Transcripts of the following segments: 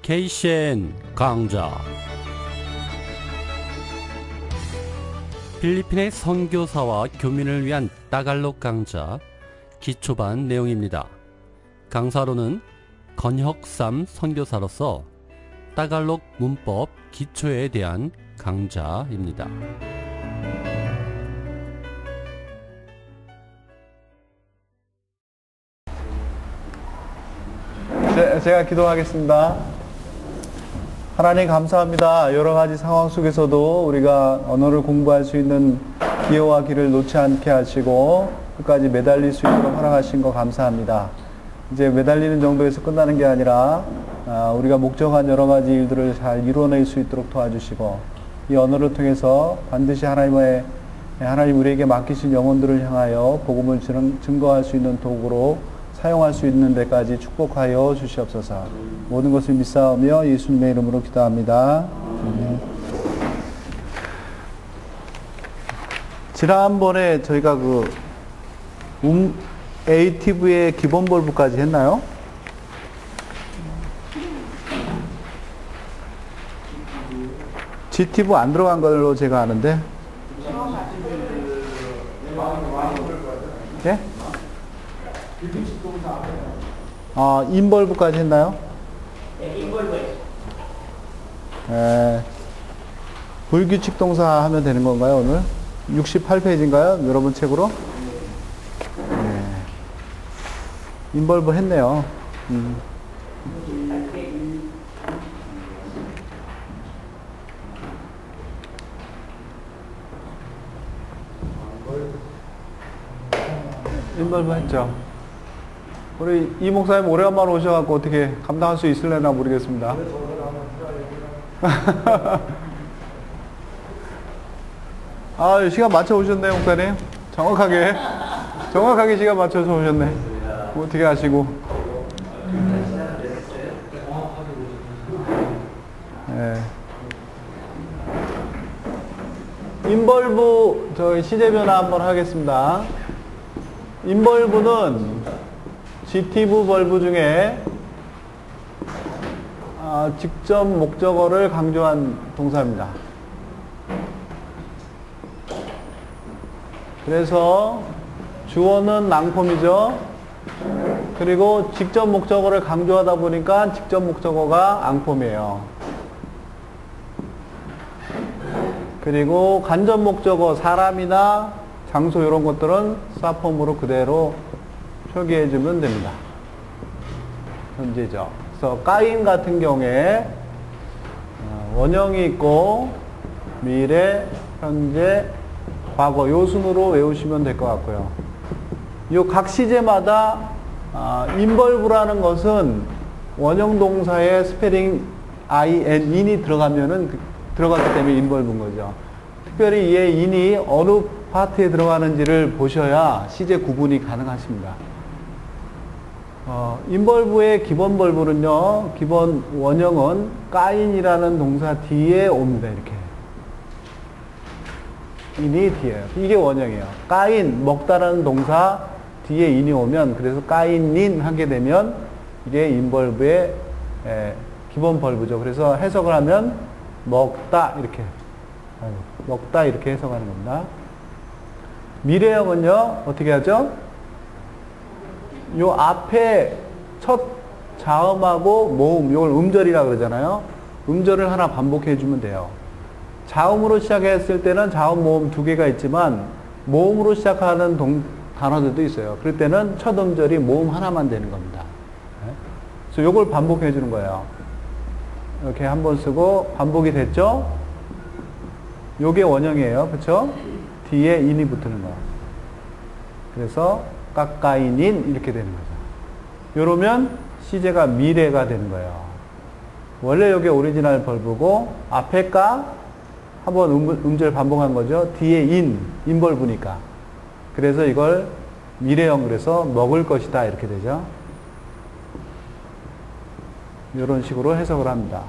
커뮤니케이션 강좌. 필리핀의 선교사와 교민을 위한 따갈록 강좌 기초반 내용입니다. 강사로는 건혁삼 선교사로서 따갈록 문법 기초에 대한 강좌입니다. 네, 제가 기도하겠습니다. 하나님 감사합니다. 여러 가지 상황 속에서도 우리가 언어를 공부할 수 있는 기회와 길을 놓지 않게 하시고 끝까지 매달릴 수 있도록 허락하신 거 감사합니다. 이제 매달리는 정도에서 끝나는 게 아니라 우리가 목적한 여러 가지 일들을 잘 이루어낼 수 있도록 도와주시고 이 언어를 통해서 반드시 하나님 우리에게 맡기신 영혼들을 향하여 복음을 증거할 수 있는 도구로 사용할 수 있는 데까지 축복하여 주시옵소서. 모든 것을 믿사오며 예수님의 이름으로 기도합니다. 지난번에 저희가 ATV의 기본 볼브까지 했나요? GTV 안 들어간 걸로 제가 아는데. 예? 인벌브까지 했나요? 네, 인벌브. 불규칙 동사 하면 되는 건가요, 오늘? 68페이지인가요? 여러분 책으로? 네. 인벌브 했네요. 인벌브 했죠. 우리 이 목사님 오래간만에 오셔갖고 어떻게 감당할 수 있을래나 모르겠습니다. 시간 맞춰 오셨네, 목사님. 정확하게 시간 맞춰서 오셨네. 어떻게 하시고. 네. 인벌브, 저희 시제 변화 한번 하겠습니다. 인벌브는 GTV 벌브 중에 직접 목적어를 강조한 동사입니다. 그래서 주어는 낭폼이죠. 그리고 직접 목적어를 강조하다 보니까 직접 목적어가 앙폼이에요. 그리고 간접 목적어 사람이나 장소 이런 것들은 사폼으로 그대로 표기해주면 됩니다. 현재죠. 그래서 까인 같은 경우에 원형이 있고 미래, 현재, 과거 요 순으로 외우시면 될 것 같고요. 요 각 시제마다 인벌브라는 것은 원형 동사의 스페링 in이 들어갔기 때문에 인벌브인 거죠. 특별히 이 in이 어느 파트에 들어가는지를 보셔야 시제 구분이 가능하십니다. 인벌브의 기본 벌브는요, 기본 원형은 까인이라는 동사 뒤에 옵니다. 이렇게. 인이 뒤에요. 이게 원형이에요. 까인, 먹다라는 동사 뒤에 인이 오면, 그래서 까인인 하게 되면, 이게 인벌브의 기본 벌브죠. 그래서 해석을 하면, 먹다, 이렇게 해석하는 겁니다. 미래형은요, 어떻게 하죠? 요 앞에 첫 자음하고 모음, 요걸 음절이라 그러잖아요. 음절을 하나 반복해 주면 돼요. 자음으로 시작했을 때는 자음, 모음 두 개가 있지만 모음으로 시작하는 단어들도 있어요. 그럴 때는 첫 음절이 모음 하나만 되는 겁니다. 그래서 요걸 반복해 주는 거예요. 이렇게 한번 쓰고 반복이 됐죠? 요게 원형이에요. 그렇죠? 뒤에 인이 붙는 거. 그래서 까까인인 이렇게 되는 거죠. 요러면 시제가 미래가 되는 거예요. 원래 여기 오리지널 벌브고 앞에 까 한번 음절 반복한 거죠. 뒤에 인벌브니까. 그래서 이걸 미래형 그래서 먹을 것이다 이렇게 되죠. 이런 식으로 해석을 합니다.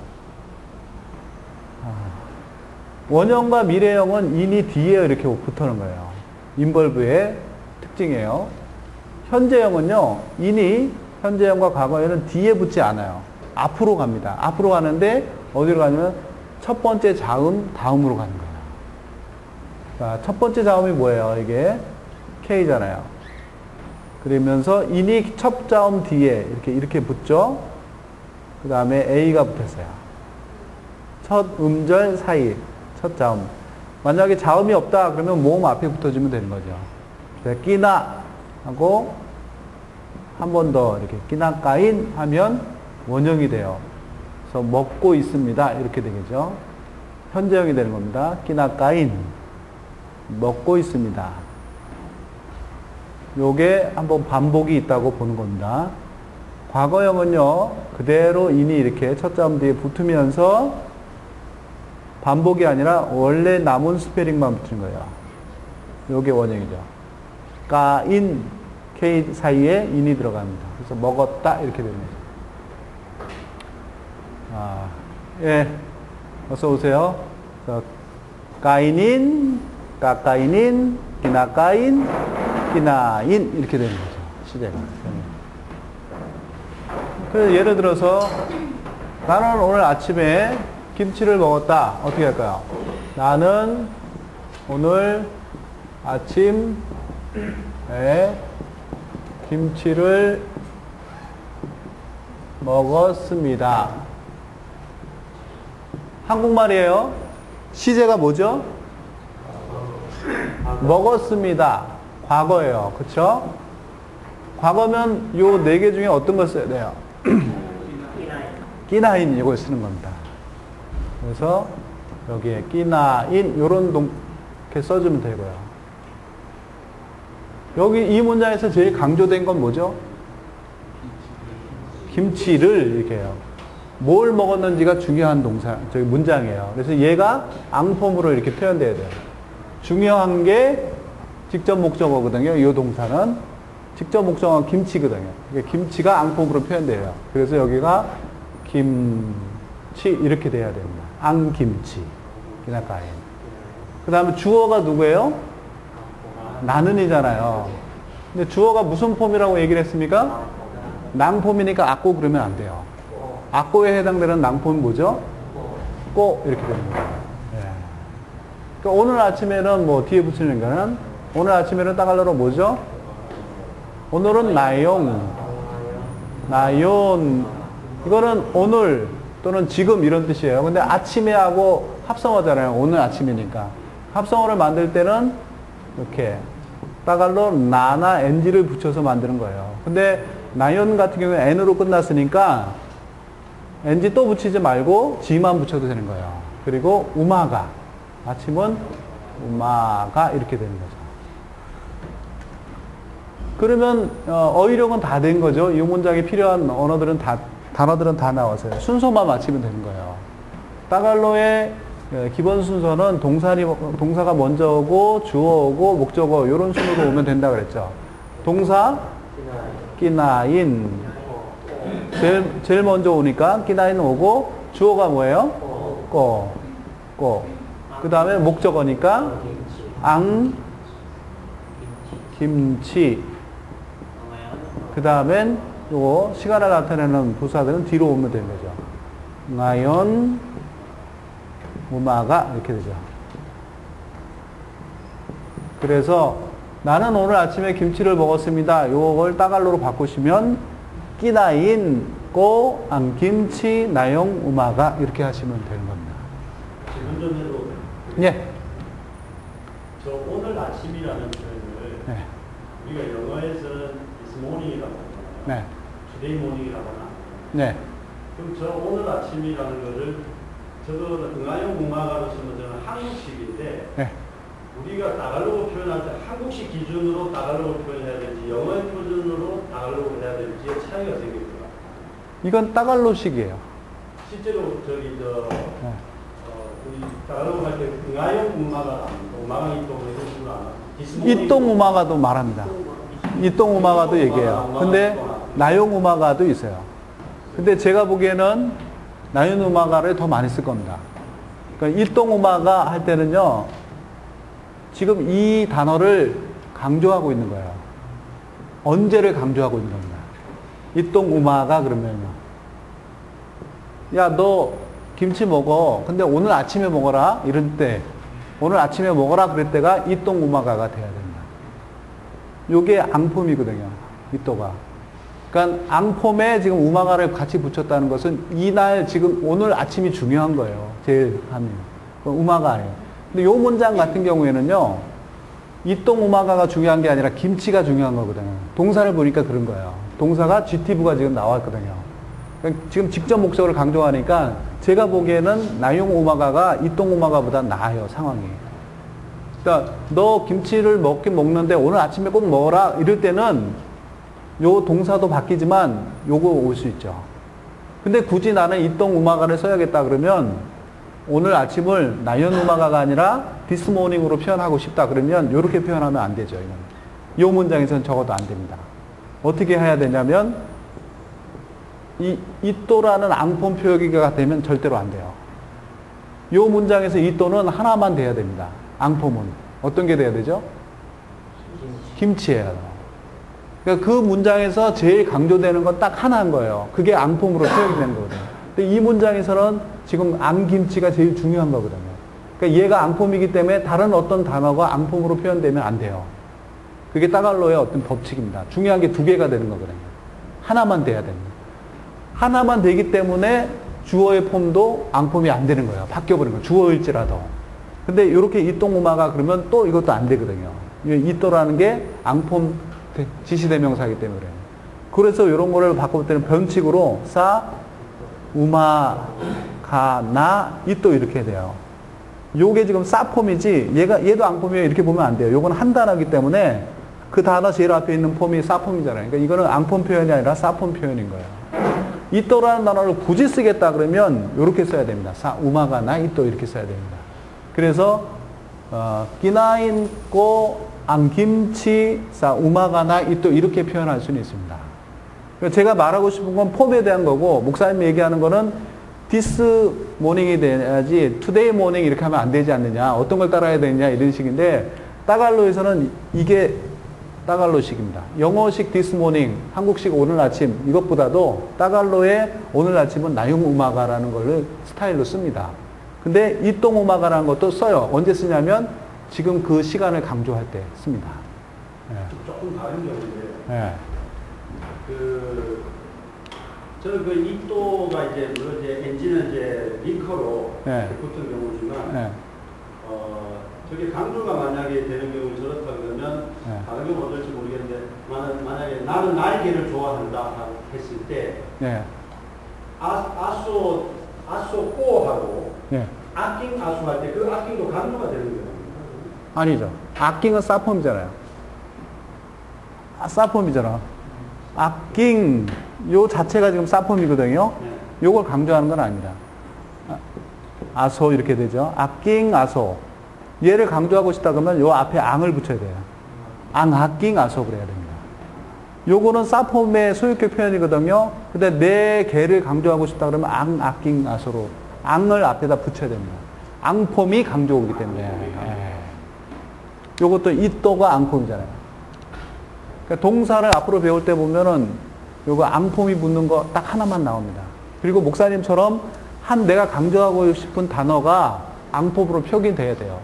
원형과 미래형은 인이 뒤에 이렇게 붙는 거예요. 인벌브의 특징이에요. 현재형은요, 인이 현재형과 과거에는 뒤에 붙지 않아요. 앞으로 갑니다. 앞으로 가는데 어디로 가냐면 첫 번째 자음 다음으로 가는 거예요. 자, 첫 번째 자음이 뭐예요? 이게 K잖아요. 그러면서 인이 첫 자음 뒤에 이렇게 붙죠. 그 다음에 A가 붙었어요. 첫 음절 사이, 첫 자음. 만약에 자음이 없다 그러면 모음 앞에 붙어주면 되는 거죠. 끼나 하고 한 번 더 이렇게 끼나까인 하면 원형이 돼요. 그래서 먹고 있습니다. 이렇게 되겠죠. 현재형이 되는 겁니다. 끼나까인 먹고 있습니다. 요게 한번 반복이 있다고 보는 겁니다. 과거형은요, 그대로 인이 이렇게 첫 자음 뒤에 붙으면서 반복이 아니라 원래 남은 스페링만 붙는 거예요. 요게 원형이죠. 까인, K 사이에 인이 들어갑니다. 그래서 먹었다, 이렇게 되는 거죠. 예. 어서오세요. 까인인, 까까인인, 끼나까인, 끼나인, 이렇게 되는 거죠. 시제가. 그래서 예를 들어서, 나는 오늘 아침에 김치를 먹었다. 어떻게 할까요? 나는 오늘 아침에 김치를 먹었습니다. 한국말이에요. 시제가 뭐죠? 먹었습니다. 과거예요. 그쵸? 과거면 요 네 개 중에 어떤 걸 써야 돼요? 끼나인 이걸 쓰는 겁니다. 그래서 여기에 끼나인 요런 이렇게 써주면 되고요. 여기 이 문장에서 제일 강조된 건 뭐죠? 김치를 이렇게 해요. 뭘 먹었는지가 중요한 동사, 저기 문장이에요. 그래서 얘가 앙폼으로 이렇게 표현돼야 돼요. 중요한 게 직접 목적어거든요. 이 동사는 직접 목적어는 김치거든요. 김치가 앙폼으로 표현돼요. 그래서 여기가 김치 이렇게 돼야 됩니다. 앙김치. 기나까인. 그 다음에 주어가 누구예요? 나는이잖아요. 근데 주어가 무슨 폼이라고 얘기를 했습니까? 낭폼이니까 악고 그러면 안 돼요. 악고에 해당되는 낭폼이 뭐죠? 꼬 이렇게 되는 거예요. 예. 그러니까 오늘 아침에는 뭐 뒤에 붙이는 거는 오늘 아침에는 따갈로로 뭐죠? 오늘은 나용. 이거는 오늘 또는 지금 이런 뜻이에요. 근데 아침에 하고 합성어잖아요. 오늘 아침이니까. 합성어를 만들 때는 이렇게 따갈로 나나 NG를 붙여서 만드는 거예요. 근데 나연 같은 경우는 N으로 끝났으니까 NG 또 붙이지 말고 G만 붙여도 되는 거예요. 그리고 우마가. 아침은 우마가 이렇게 되는 거죠. 그러면 어휘력은 다 된 거죠. 이 문장에 필요한 단어들은 다 나왔어요. 순서만 맞추면 되는 거예요. 따갈로의 기본 순서는 동사가 먼저 오고 주어 오고 목적어 이런 순으로 오면 된다 그랬죠. 동사 끼나인 제일 먼저 오니까 끼나인 오고 주어가 뭐예요? 꼬. 그 다음에 목적어니까 앙 김치. 그 다음엔 요거 시간을 나타내는 부사들은 뒤로 오면 되는 거죠. 나연 무마가 이렇게 되죠. 그래서 나는 오늘 아침에 김치를 먹었습니다. 요걸 따갈로로 바꾸시면 끼나인 꼬 안김치 나용 우마가 이렇게 하시면 되는 겁니다. 질문 좀 해도 예. 저 오늘 아침이라는 표현을 네. 우리가 영어에서는 this morning이라고 하거나 네. today morning이라고 하나 네. 그럼 저 오늘 아침이라는 거를 저거 응아용 우마가로 쓰면 저는 한국식인데 네. 우리가 다갈로그 표현할 때 한국식 기준으로 다갈로그 표현해야 될지 영어의 표준으로 다갈로그 해야 될지의 차이가 생깁니다. 이건 따갈로식이에요. 실제로 저기 네. 우리 다갈로그 할 때 응아용 우마가 우마가 이동 이런 식으로 안 하죠. 이똥 우마가도 말합니다. 이똥 우마가도 얘기해요. 근데 나용 우마가도 있어요. 근데 제가 보기에는 나용 우마가를 더 많이 쓸 겁니다. 그러니까 이똥 우마가 할 때는요. 지금 이 단어를 강조하고 있는 거예요. 언제를 강조하고 있는 겁니다. 이똥 우마가 그러면요. 야, 너 김치 먹어. 근데 오늘 아침에 먹어라. 이럴 때, 오늘 아침에 먹어라. 그럴 때가 이똥 우마가가 돼야 된다. 요게 앙폼이거든요. 이또가. 그러니까 앙폼에 지금 우마가를 같이 붙였다는 것은 이날 지금 오늘 아침이 중요한 거예요. 제일 하면. 우마가 아니에요. 근데 요 문장 같은 경우에는요. 이똥 우마가가 중요한 게 아니라 김치가 중요한 거거든요. 동사를 보니까 그런 거예요. 동사가 GTV가 지금 나왔거든요. 그러니까 지금 직접 목적을 강조하니까 제가 보기에는 나용 우마가가 이똥 우마가보다 나아요. 상황이. 그러니까 너 김치를 먹긴 먹는데 오늘 아침에 꼭 먹어라. 이럴 때는 요 동사도 바뀌지만 요거 올 수 있죠. 근데 굳이 나는 이똥 우마가를 써야겠다 그러면 오늘 아침을 나연 우마가가 아니라 this morning으로 표현하고 싶다 그러면 요렇게 표현하면 안 되죠. 이건. 요 문장에서는 적어도 안 됩니다. 어떻게 해야 되냐면 이또라는 앙폼 표기가 되면 절대로 안 돼요. 요 문장에서 이또는 하나만 돼야 됩니다. 앙폼은. 어떤 게 돼야 되죠? 김치예요. 그러니까 그 문장에서 제일 강조되는 건 딱 하나인 거예요. 그게 앙폼으로 표현이 되는 거거든요. 근데 이 문장에서는 지금 앙김치가 제일 중요한 거거든요. 그러니까 얘가 앙폼이기 때문에 다른 어떤 단어가 앙폼으로 표현되면 안 돼요. 그게 따갈로의 어떤 법칙입니다. 중요한 게 두 개가 되는 거거든요. 하나만 돼야 됩니다. 하나만 되기 때문에 주어의 폼도 앙폼이 안 되는 거예요. 바뀌어버리는 거예요. 주어일지라도. 근데 이렇게 이똥우마가 그러면 또 이것도 안 되거든요. 이또라는 게 앙폼 지시대명사이기 때문에 그래요. 그래서 이런 거를 바꿀 때는 변칙으로 싸, 우마, 가, 나, 이또 이렇게 돼요. 요게 지금 싸폼이지 얘도 앙폼이에요. 이렇게 보면 안 돼요. 요건 한 단어이기 때문에 그 단어 제일 앞에 있는 폼이 싸폼이잖아요. 그러니까 이거는 앙폼 표현이 아니라 싸폼 표현인 거예요. 이또라는 단어를 굳이 쓰겠다 그러면 이렇게 써야 됩니다. 사, 우마가 나, 이또 이렇게 써야 됩니다. 그래서 끼나인꼬 앙김치 사 우마가 나, 이또 이렇게 표현할 수는 있습니다. 그러니까 제가 말하고 싶은 건 폼에 대한 거고 목사님이 얘기하는 거는 this morning이 돼야지 today morning 이렇게 하면 안 되지 않느냐, 어떤 걸 따라야 되느냐 이런 식인데 따갈로에서는 이게 따갈로식입니다. 영어식 this morning, 한국식 오늘 아침 이것보다도 따갈로의 오늘 아침은 나용 우마가라는 걸 스타일로 씁니다. 근데 이똥 우마가라는 것도 써요. 언제 쓰냐면 지금 그 시간을 강조할 때 씁니다. 네. 조금 다른 경우인데. 네. 저는 그 이또가 이제 물론 이제 엔진은 이제 링커로 네. 붙은 경우지만 네. 저게 강조가 만약에 되는 경우 저렇다 그러면 네. 다른 경우 어떨지 모르겠는데 만약에 나는 날개를 좋아한다 했을 때 네. 아소 꼬하고 네. 아킹 아수 할 때 그 아킹도 강조가 되는 거예요. 아니죠. 아킹은 싸폼이잖아요. 싸폼이잖아. 아킹 요 자체가 지금 싸폼이거든요. 네. 요걸 강조하는 건 아닙니다. 아소 이렇게 되죠. 아킹 아소. 얘를 강조하고 싶다 그러면 요 앞에 앙을 붙여야 돼요. 앙 아킹 아소 그래야 됩니다. 요거는 싸폼의 소유격 표현이거든요. 근데 내 개를 강조하고 싶다 그러면 앙 아킹 아소로 앙을 앞에다 붙여야 됩니다. 앙폼이 강조오기 때문에. 요것도 이또가 앙폼이잖아요. 그러니까 동사를 앞으로 배울 때 보면은 요거 앙폼이 붙는 거 딱 하나만 나옵니다. 그리고 목사님처럼 내가 강조하고 싶은 단어가 앙폼으로 표기돼야 돼요.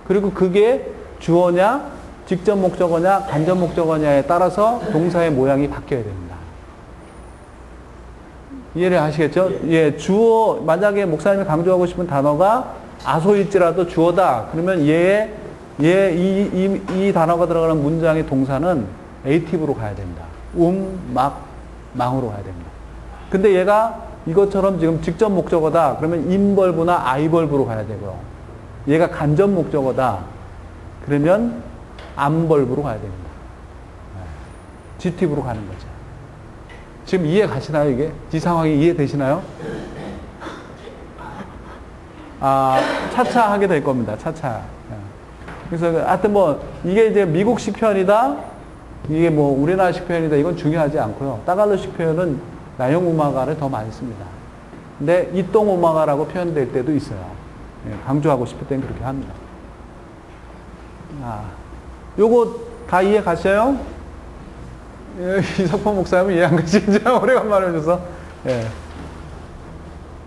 그리고 그게 주어냐, 직접 목적어냐, 간접 목적어냐에 따라서 동사의 모양이 바뀌어야 됩니다. 이해를 하시겠죠? 예, 주어, 만약에 목사님이 강조하고 싶은 단어가 아소일지라도 주어다. 그러면 이 단어가 들어가는 문장의 동사는 에이티브로 가야 됩니다. 망으로 가야 됩니다. 근데 얘가 이것처럼 지금 직접 목적어다. 그러면 인벌브나 아이벌브로 가야 되고요. 얘가 간접 목적어다. 그러면 암벌브로 가야 됩니다. 지티브로 가는 거죠. 지금 이해 가시나요, 이게? 이 상황이 이해되시나요? 차차 하게 될 겁니다. 차차. 그래서 하여튼 이게 이제 미국식 표현이다. 이게 우리나라식 표현이다. 이건 중요하지 않고요. 따갈로식 표현은 나용 우마가를 더 많이 씁니다. 근데 이똥 우마가라고 표현될 때도 있어요. 강조하고 싶을 땐 그렇게 합니다. 요거 다 이해 가셔요? 이석범 목사님은 이해 안 가시죠? 오래간만에 오셔서. 예.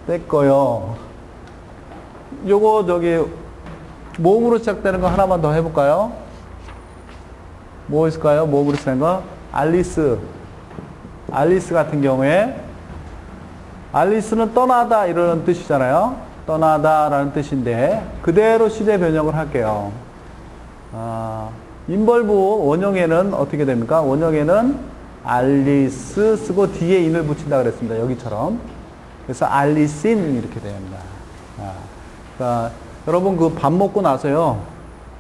됐고요. 요거 저기 모음으로 시작되는 거 하나만 더 해볼까요? 뭐 있을까요? 모음으로 시작되는 거? 알리스. 알리스 같은 경우에 알리스는 떠나다 이런 뜻이잖아요. 떠나다라는 뜻인데 그대로 시제 변형을 할게요. 인벌브 원형에는 어떻게 됩니까? 원형에는 알리스 쓰고 뒤에 인을 붙인다 그랬습니다. 여기처럼. 그래서 알리신 이렇게 됩니다. 그러니까 여러분 그 밥 먹고 나서요.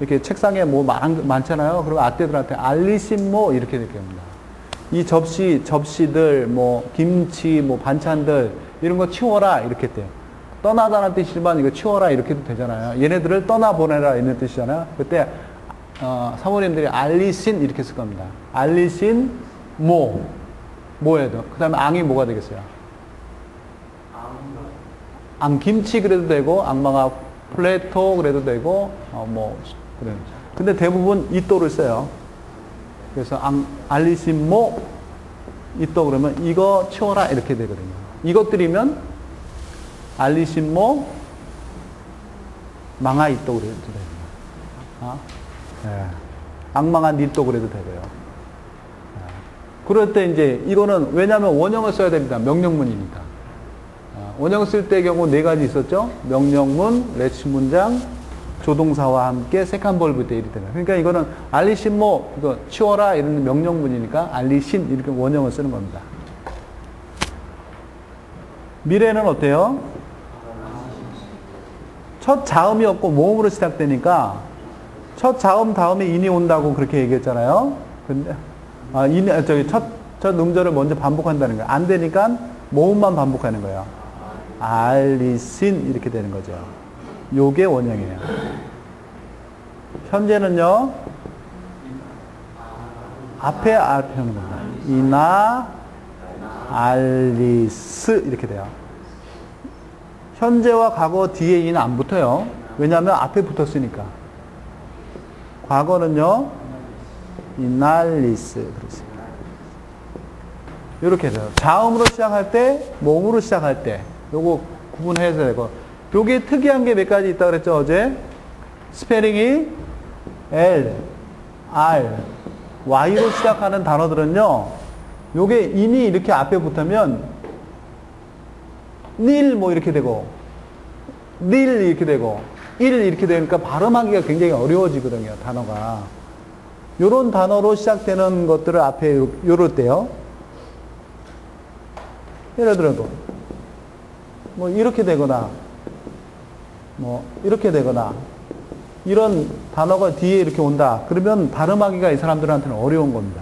이렇게 책상에 뭐 많잖아요. 그리고 아떼들한테 알리신 뭐 이렇게 됩니다. 이 접시들, 뭐 김치, 뭐 반찬들 이런 거 치워라 이렇게 돼요. 떠나다는 뜻이지만 이거 치워라 이렇게도 되잖아요. 얘네들을 떠나보내라 이런 뜻이잖아요. 그때 사모님들이 알리신 이렇게 쓸 겁니다. 알리신 뭐예요? 그 다음에 앙이 뭐가 되겠어요? 앙김치 그래도 되고 앙망아 플레토 그래도 되고 그래. 근데 대부분 이또를 써요. 그래서 알리신 이또 그러면 이거 치워라 이렇게 되거든요. 이것들이면 알리신 망아 이또 그래도 됩니다. 네. 악망한 니또 그래도 되고요. 그럴 때 이제 이거는 왜냐하면 원형을 써야 됩니다. 명령문이니까. 원형 쓸 때 경우 네 가지 있었죠. 명령문, 레츠 문장, 조동사와 함께 세컨 벌브 때 이렇게 됩니다. 그러니까 이거는 알리신 이거 치워라 이런 명령문이니까 알리신 이렇게 원형을 쓰는 겁니다. 미래는 어때요? 첫 자음이 없고 모음으로 시작되니까 첫 자음 다음에 인이 온다고 그렇게 얘기했잖아요. 근데 첫 음절을 먼저 반복한다는 거예요. 안 되니까 모음만 반복하는 거예요. 알리신 이렇게 되는 거죠. 요게 원형이에요. 현재는요. 앞에 알평입니다. 이나 알리스 이렇게 돼요. 현재와 과거 뒤에 이는 안 붙어요. 왜냐하면 앞에 붙었으니까. 과거는요. 이날리스 그렇습니다. 이렇게 돼요. 자음으로 시작할 때, 모음으로 시작할 때 요거 구분해야 되고 요게 특이한 게 몇 가지 있다 그랬죠 어제? 스페링이 L, R, Y로 시작하는 단어들은요 요게 인이 이렇게 앞에 붙으면 닐 뭐 이렇게 되고 닐 이렇게 되고 일 이렇게 되니까 발음하기가 굉장히 어려워지거든요 단어가. 요런 단어로 시작되는 것들을 앞에 요럴 때요. 예를 들어도 뭐 이렇게 되거나 뭐 이렇게 되거나 이런 단어가 뒤에 이렇게 온다. 그러면 발음하기가 이 사람들한테는 어려운 겁니다.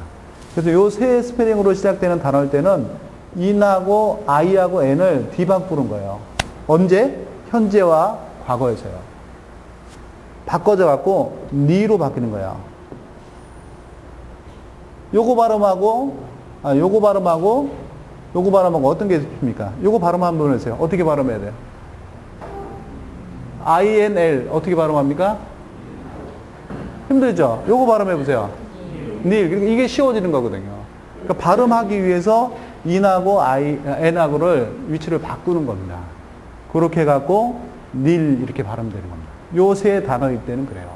그래서 요 세 스페링으로 시작되는 단어일 때는 인하고 I하고 N을 뒤바꾸는 거예요. 언제? 현재와 과거에서요. 바꿔져 갖고 니로 바뀌는 거예요. 요거 발음하고 어떤 게 있습니까? 요거 발음 한번 해주세요. 어떻게 발음해야 돼요? INL 어떻게 발음합니까? 힘들죠? 요거 발음해보세요. 닐. 이게 쉬워지는 거거든요. 그러니까 발음하기 위해서 인하고 N하고를 위치를 바꾸는 겁니다. 그렇게 해갖고 닐 이렇게 발음되는 겁니다. 요 세 단어일 때는 그래요.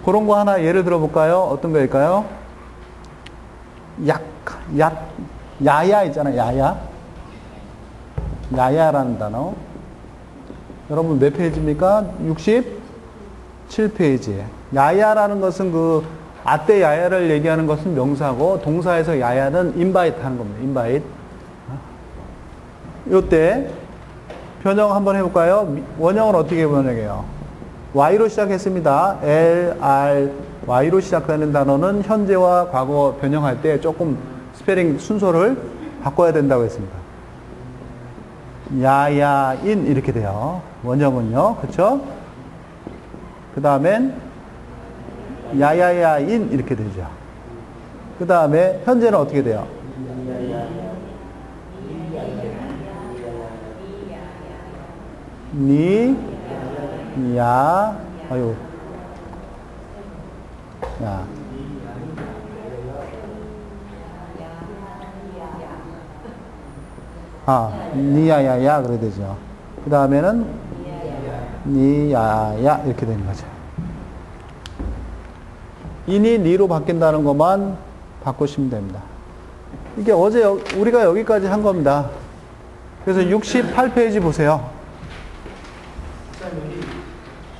그런 거 하나 예를 들어볼까요? 어떤 거일까요? 야야 있잖아요. 야야라는 단어. 여러분 몇 페이지입니까? 67페이지. 야야라는 것은 그 아떼 야야를 얘기하는 것은 명사고 동사에서 야야는 인바이트 하는 겁니다. 인바이트. 요때 변형 한번 해볼까요? 원형은 어떻게 변형해요? Y로 시작했습니다. L, R, Y로 시작하는 단어는 현재와 과거 변형할 때 조금 스페링 순서를 바꿔야 된다고 했습니다. 야야인 이렇게 돼요. 원형은요. 그렇죠? 그 다음엔 야야야인 이렇게 되죠. 그 다음에 현재는 어떻게 돼요? 니, 야, 아유, 야. 니야야야 그래야 되죠. 그 다음에는 니야야 이렇게 되는 거죠. 인이 니로 바뀐다는 것만 바꾸시면 됩니다. 이게 어제 우리가 여기까지 한 겁니다. 그래서 68페이지 보세요.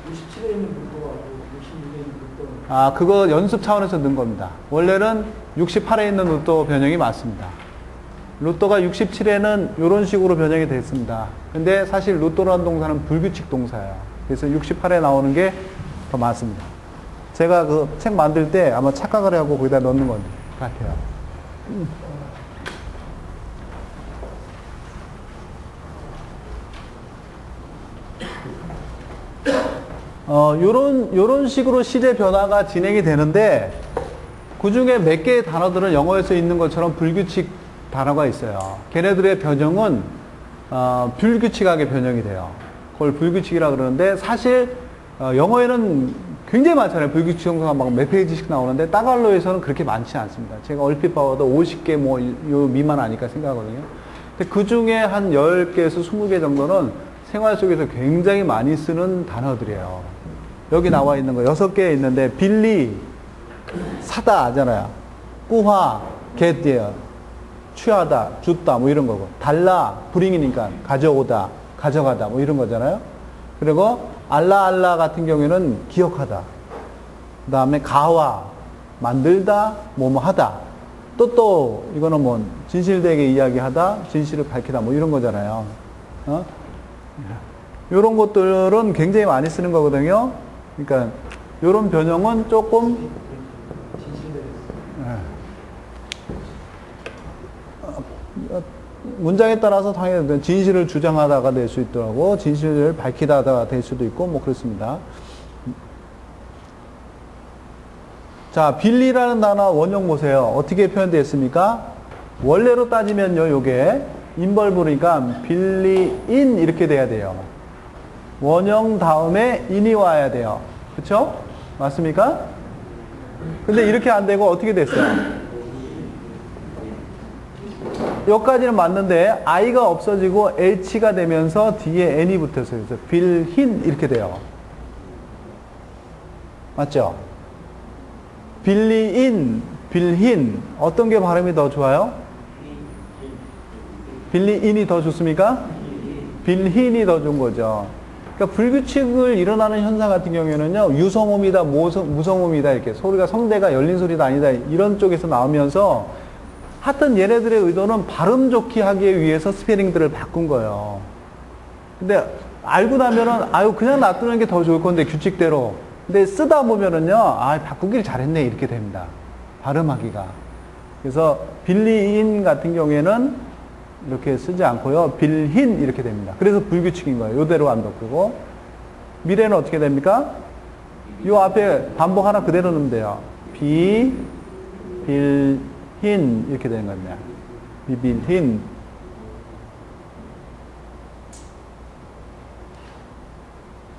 67에 있는 물도가 66에 있는 물도. 그거 연습 차원에서 넣은 겁니다. 원래는 68에 있는 루또 변형이 맞습니다. 루또가 67에는 이런 식으로 변형이 됐습니다. 근데 사실 루또라는 동사는 불규칙 동사예요. 그래서 68에 나오는 게 더 맞습니다. 제가 그 책 만들 때 아마 착각을 하고 거기다 넣는 것 같아요. 요런 식으로 시제 변화가 진행이 되는데, 그 중에 몇 개의 단어들은 영어에서 있는 것처럼 불규칙 단어가 있어요. 걔네들의 변형은, 불규칙하게 변형이 돼요. 그걸 불규칙이라 그러는데, 사실, 영어에는 굉장히 많잖아요. 불규칙 동사가 막 몇 페이지씩 나오는데, 따갈로에서는 그렇게 많지 않습니다. 제가 얼핏 봐도 50개 요 미만 아닐까 생각하거든요. 근데 그 중에 한 10개에서 20개 정도는 생활 속에서 굉장히 많이 쓰는 단어들이에요. 여기 나와 있는 거 6개 있는데, 빌리, 사다 하잖아요. 꾸화, get이에요. 취하다, 줬다, 뭐 이런 거고. 달라, bring이니까 가져오다, 가져가다, 뭐 이런 거잖아요. 그리고 알라 같은 경우에는 기억하다. 그 다음에 가와, 만들다, 뭐뭐 하다. 또 이거는 뭐 진실되게 이야기하다, 진실을 밝히다, 뭐 이런 거잖아요. 요런 것들은 굉장히 많이 쓰는 거거든요. 그러니까 요런 변형은 조금 문장에 따라서 당연히 진실을 주장하다가 될 수 있더라고, 진실을 밝히다가 될 수도 있고, 뭐 그렇습니다. 자, 빌리라는 단어 원형 보세요. 어떻게 표현되어 있습니까? 원래로 따지면요, 요게 인벌브니까 빌리인 이렇게 돼야 돼요. 원형 다음에 인이 와야 돼요. 그쵸? 맞습니까? 근데 이렇게 안 되고 어떻게 됐어요? 여기까지는 맞는데 I가 없어지고 H가 되면서 뒤에 N이 붙었어요. 그래서 빌힌 이렇게 돼요. 맞죠? 빌리인, 빌힌 어떤 게 발음이 더 좋아요? 빌리인이 더 좋습니까? 빌힌이 더 좋은 거죠. 그러니까 불규칙을 일어나는 현상 같은 경우에는요, 유성음이다, 무성음이다, 이렇게 소리가 성대가 열린 소리다 아니다 이런 쪽에서 나오면서 하여튼 얘네들의 의도는 발음 좋게 하기 위해서 스페링들을 바꾼 거예요. 근데 알고 나면은 그냥 놔두는 게 더 좋을 건데 규칙대로. 근데 쓰다 보면은요, 바꾸길 잘했네 이렇게 됩니다. 발음하기가. 그래서 빌리인 같은 경우에는 이렇게 쓰지 않고요, 빌힌 이렇게 됩니다. 그래서 불규칙인 거예요. 요대로 안 바꾸고. 미래는 어떻게 됩니까? 요 앞에 반복 하나 그대로 넣으면 돼요. 빌힌 이렇게 되는 겁니다. 비빌힌.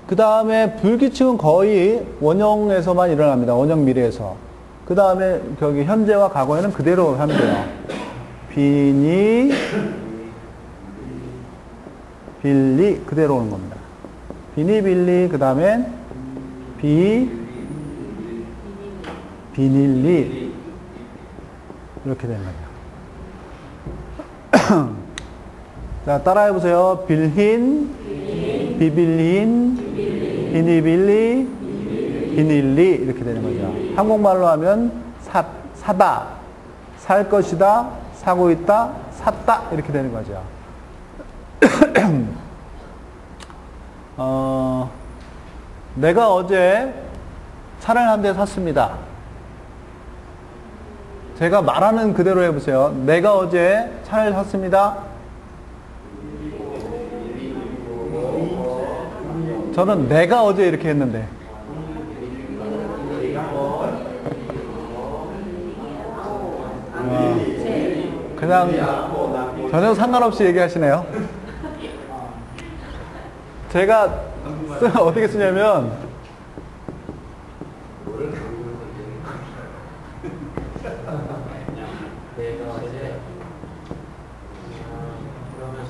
그 다음에 불규칙은 거의 원형에서만 일어납니다. 원형 미래에서. 그 다음에 저기 현재와 과거에는 그대로 하면 돼요. 비니 빌리 그대로 오는 겁니다. 비니 빌리 그 다음에 비닐리 이렇게 되는 거죠. 자, 따라해 보세요. 빌힌, 비빌힌, 비니빌리, 비닐리 이렇게 되는 거죠. 한국말로 하면 사다, 살 것이다, 사고 있다, 샀다 이렇게 되는 거죠. 내가 어제 차를 한 대 샀습니다. 제가 말하는 그대로 해보세요. 내가 어제 차를 샀습니다. 저는 내가 어제 이렇게 했는데. 그냥 전혀 상관없이 얘기하시네요. 제가 어떻게 쓰냐면 내가 어제 그러면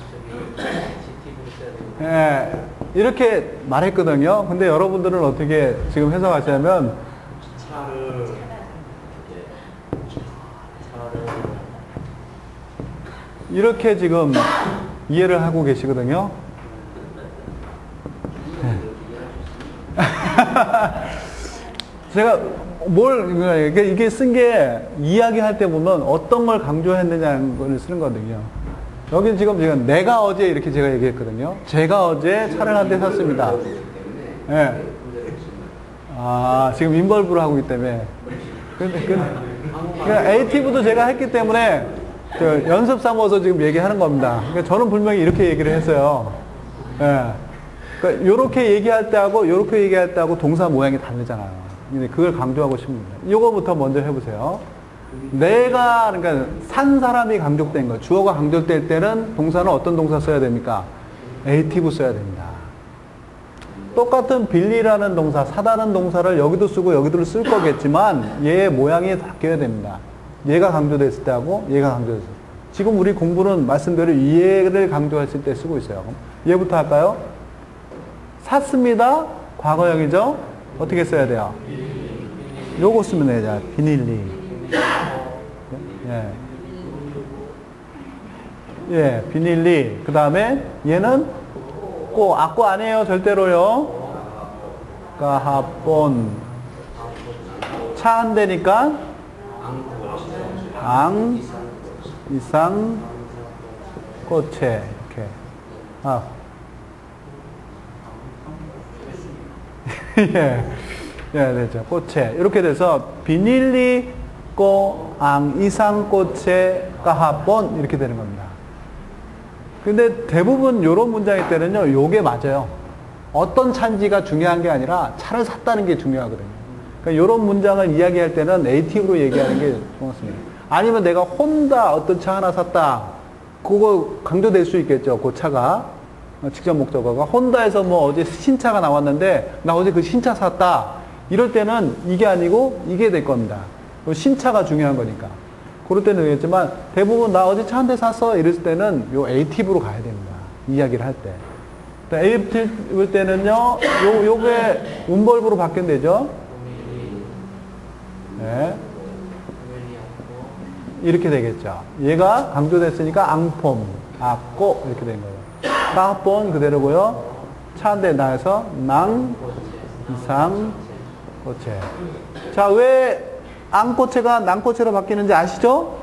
예, 이렇게 말했거든요. 근데 여러분들은 어떻게 지금 해석하시냐면 이렇게 지금 이해를 하고 계시거든요. 제가 이게 쓴 게 이야기할 때 보면 어떤 걸 강조했느냐는 걸 쓰는 거거든요. 여기 지금 내가 어제 이렇게 제가 얘기했거든요. 제가 어제 차를 한 대 샀습니다. 예. 아, 지금 인벌브를 하고 있기 때문에. 그냥 에이티브도 제가 했기 때문에 연습 삼아서 지금 얘기하는 겁니다. 그러니까 저는 분명히 이렇게 얘기를 했어요. 예. 그러니까 요렇게 얘기할 때하고 요렇게 얘기할 때하고 동사 모양이 다르잖아요. 근데 그걸 강조하고 싶습니다. 요거부터 먼저 해보세요. 내가, 그러니까 산 사람이 강조된 거. 주어가 강조될 때는 동사는 어떤 동사 써야 됩니까? 에이티브 써야 됩니다. 똑같은 빌리라는 동사, 사다는 동사를 여기도 쓰고 여기도 쓸 거겠지만 얘의 모양이 바뀌어야 됩니다. 얘가 강조됐을 때하고 얘가 강조됐을 때. 지금 우리 공부는 말씀대로 얘를 강조했을 때 쓰고 있어요. 얘부터 할까요? 샀습니다. 과거형이죠? 어떻게 써야 돼요? 요거 쓰면 되죠. 비닐리. 예. 예, 비닐리. 그 다음에 얘는 악고 아니에요. 절대로요. 가하본. 차 한 대니까 ang, 이상, 꽃에. 이렇게. 아. 예. 예, 되죠. 꽃에. 이렇게 돼서 비닐리 ang 이상 꽃에 까하본 이렇게 되는 겁니다. 근데 대부분 요런 문장일 때는요, 요게 맞아요. 어떤 차인지가 중요한 게 아니라 차를 샀다는 게 중요하거든요. 그러니까 요런 문장을 이야기할 때는 에이티브로 얘기하는 게 좋습니다. 아니면 내가 혼다 어떤 차 하나 샀다. 그거 강조될 수 있겠죠. 그 차가. 직접 목적어가. 혼다에서 뭐 어제 신차가 나왔는데 나 어제 그 신차 샀다. 이럴 때는 이게 아니고 이게 될 겁니다. 신차가 중요한 거니까. 그럴 때는 되겠지만 대부분 나 어제 차 한 대 샀어 이랬을 때는 요 에이티브로 가야 됩니다. 이야기를 할 때. 에이티브 때는요, 요게 음벌브로 바뀐대죠. 네. 이렇게 되겠죠. 얘가 강조됐으니까 앙폼, 악고 이렇게 된 거예요. 까본 그대로고요. 차 한 대 나에서 낭, 이상, 꽃에. 자, 왜 앙꽃체가 낭꽃체로 바뀌는지 아시죠?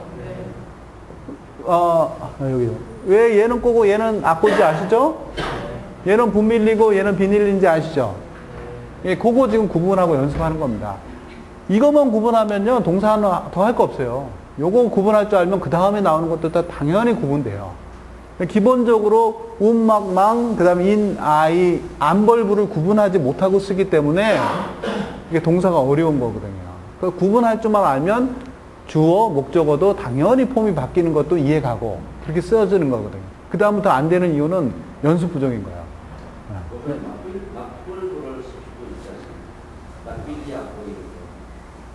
여기. 왜 얘는 꼬고 얘는 악꽃인지 아시죠? 얘는 분밀리고 얘는 비닐린지 아시죠? 예, 그거 지금 구분하고 연습하는 겁니다. 이것만 구분하면요, 동사는 더 할 거 없어요. 요거 구분할 줄 알면 그 다음에 나오는 것도 다 당연히 구분돼요. 기본적으로 막, 망, 그 다음에 인, 아이, 안벌부를 구분하지 못하고 쓰기 때문에 이게 동사가 어려운 거거든요. 그 구분할 줄만 알면 주어, 목적어도 당연히 폼이 바뀌는 것도 이해가고 그렇게 쓰여지는 거거든요. 그 다음부터 안 되는 이유는 연습 부족인 거예요.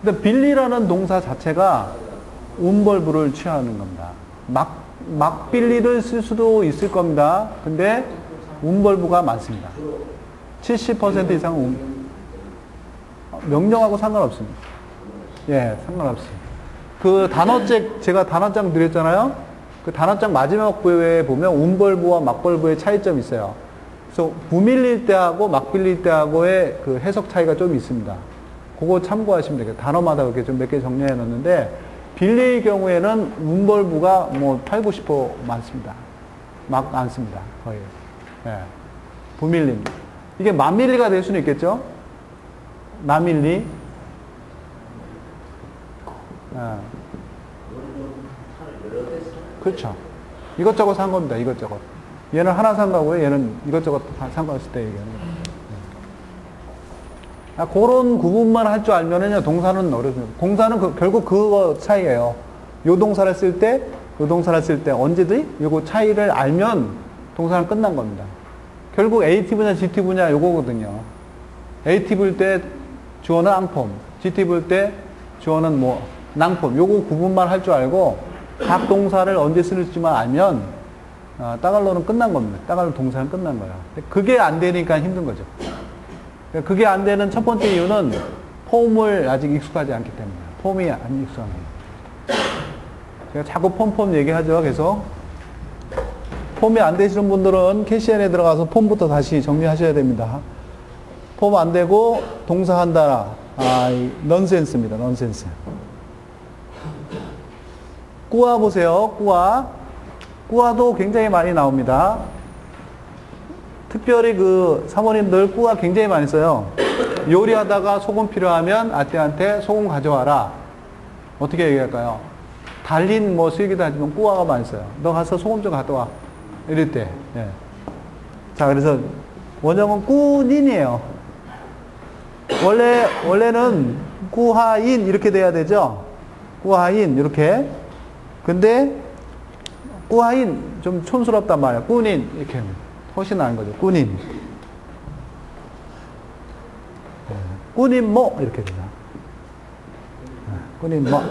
근데 빌리라는 동사 자체가 운벌부를 취하는 겁니다. 막빌리를 쓸 수도 있을 겁니다. 근데 운벌부가 많습니다. 70% 이상은 명령하고 상관없습니다. 예, 상관없습니다. 그 단어책, 제가 단어장 드렸잖아요? 그 단어장 마지막 부에 보면 운벌부와 막벌부의 차이점이 있어요. 그래서 부밀릴 때하고 막빌릴 때하고의 그 해석 차이가 좀 있습니다. 그거 참고하시면 되겠어요. 단어마다 이렇게 좀 몇 개 정리해 놨는데, 빌리의 경우에는 운벌부가 뭐 8, 90% 많습니다. 막 안 씁니다. 거의. 예. 부밀림. 이게 만밀리가 될 수는 있겠죠? 나밀리. 예. 그렇죠. 이것저것 산 겁니다. 이것저것. 얘는 하나 산 거고요. 얘는 이것저것 산 거였을 때 얘기하는 거예요. 그런 구분만 할 줄 알면은요, 동사는 어렵습니다. 동사는 결국 그거 차이예요. 요 동사를 쓸 때, 요 동사를 쓸 때 언제든지 요거 차이를 알면 동사는 끝난 겁니다. 결국 에이티브냐 지티브냐 요거거든요. 에이티브일 때 주어는 앙폼, 지티브일 때 주어는 뭐 낭폼. 요거 구분만 할 줄 알고 각 동사를 언제 쓸지만 알면 따갈로는 끝난 겁니다. 따갈로 동사는 끝난 거예요. 그게 안 되니까 힘든 거죠. 그게 안 되는 첫 번째 이유는 폼을 아직 익숙하지 않기 때문이에요. 폼이 안 익숙한 거예요. 제가 자꾸 폼 얘기하죠. 계속. 폼이 안 되시는 분들은 캐시엔에 들어가서 폼부터 다시 정리하셔야 됩니다. 폼 안 되고 동사 한다. 넌센스입니다. 넌센스. 꾸아 보세요. 꾸아. 꾸아도 굉장히 많이 나옵니다. 특별히 그 사모님들 꾸아 굉장히 많이 써요. 요리하다가 소금 필요하면 아떼한테 소금 가져와라. 어떻게 얘기할까요? 달린 뭐 수익이다 하지만 꾸아가 많이 써요. 너 가서 소금 좀 가져와. 이럴 때. 예. 자, 그래서 원형은 꾸닌이에요. 원래는 꾸하인 이렇게 돼야 되죠. 꾸하인 이렇게. 근데 꾸하인 좀 촌스럽단 말이에요. 꾸닌 이렇게 훨씬 나은 거죠. 꾸닌. 꾸닌 뭐 이렇게 되죠. 꾸닌 뭐.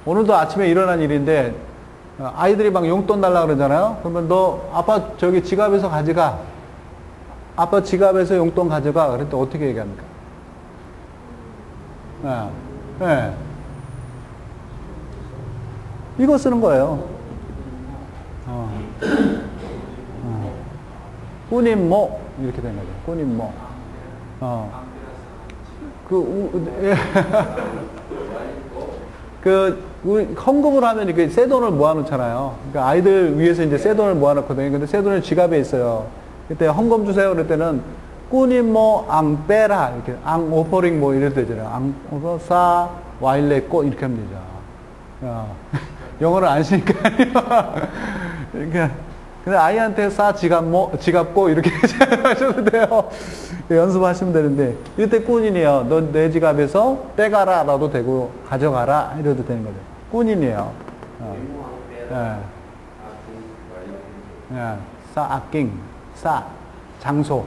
오늘도 아침에 일어난 일인데 아이들이 막 용돈 달라 그러잖아요. 그러면 너 아빠 저기 지갑에서 가져가. 아빠 지갑에서 용돈 가져가. 그랬더니 어떻게 얘기합니까? 네. 이거 쓰는 거예요. 꾸님 뭐 이렇게 된 거죠. 꾸님 뭐. 헌금을 하면 이렇게 새 돈을 모아놓잖아요. 그러니까 아이들 위해서 이제 새 돈을 모아놓거든요. 근데 새 돈이 지갑에 있어요. 그때 헌금 주세요. 그럴 때는 꾸님 뭐 앙 빼라 이렇게 앙 오퍼링 뭐 이럴 때잖아요. 앙 오사 와일레꼬 이렇게 하면 되죠. 영어를 안 쓰니까 그러니까 근데 아이한테 지갑고 이렇게 하셔도 돼요. 연습하시면 되는데 이때 꾸닌이에요. 너 내 지갑에서 떼가라 라도 되고 가져가라 이래도 되는 거죠. 꾸닌이에요. 싸아킹 싸 장소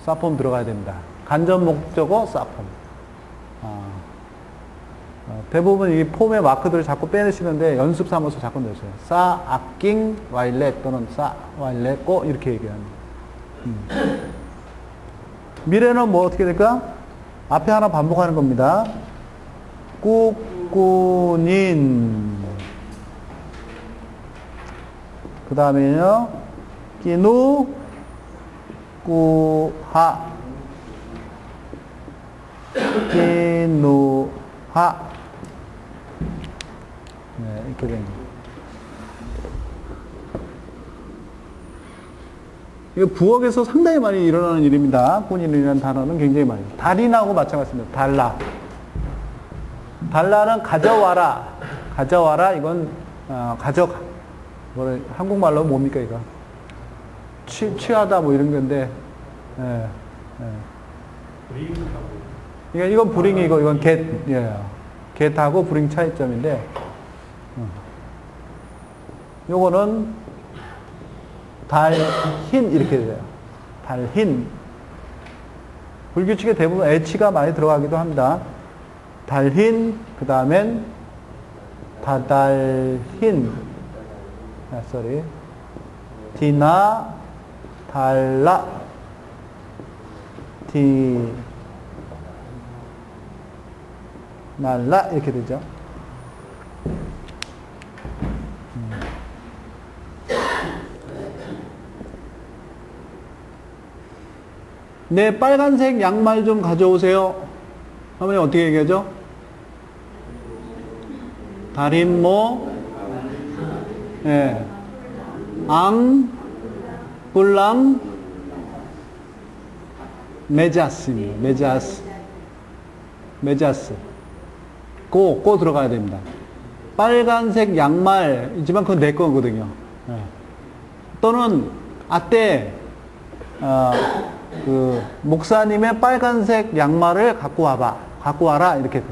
싸폼 들어가야 됩니다. 간접 목적어 싸폼. 대부분 이 폼의 마크들을 자꾸 빼내시는데 연습 삼아서 자꾸 넣으세요. 싸, 아킹, 와일렛 또는 싸, 와일렛, 꼬 이렇게 얘기합니다. 미래는 뭐 어떻게 될까? 앞에 하나 반복하는 겁니다. 꾸꾸닌 그 다음에요 끼누 꾸하 끼누하 네, 이렇게 됩니다. 이거 부엌에서 상당히 많이 일어나는 일입니다. 꾸닌이라는 단어는 굉장히 많이. 달인하고 마찬가지입니다. 달라. 달라는 가져와라. 가져와라. 이건 가져가. 뭐래 한국말로 뭡니까 이거? 취하다 뭐 이런 건데. 이건 브링이고 이건 get하고 브링 차이점인데. 요거는 달흰 이렇게 돼요. 달흰. 불규칙에 대부분 H가 많이 들어가기도 합니다. 달흰 그 다음엔 다달흰 디나 달라 디날라 이렇게 되죠. 네, 빨간색 양말 좀 가져오세요. 하면 어떻게 얘기하죠? 다림모, 뿔랑, 메자스입니다. 메자스. 꼬 들어가야 됩니다. 빨간색 양말이지만 그건 내 거거든요. 또는, 아때, 목사님의 빨간색 양말을 갖고 와라. 이렇게.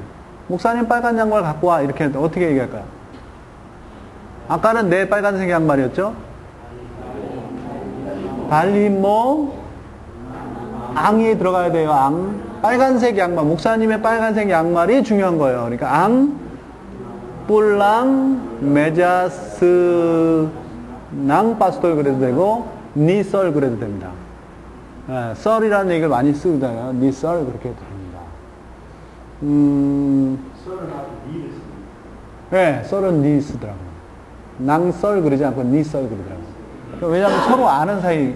목사님 빨간 양말 갖고 와. 이렇게 했는데 어떻게 얘기할까요? 아까는 내 빨간색 양말이었죠? 달리모, 앙이 들어가야 돼요. 앙. 빨간색 양말. 목사님의 빨간색 양말이 중요한 거예요. 그러니까 뿔랑 메자스 낭 파스톨 그래도 되고 니썰 그래도 됩니다. 예, 썰이라는 얘기를 많이 쓰잖아요. 니썰 그렇게 해도 됩니다. 썰은 아주 니를 씁니다. 네, 썰은 니 쓰더라고요. 낭썰 그러지 않고 니썰 그러더라고요. 왜냐하면 서로 아는 사이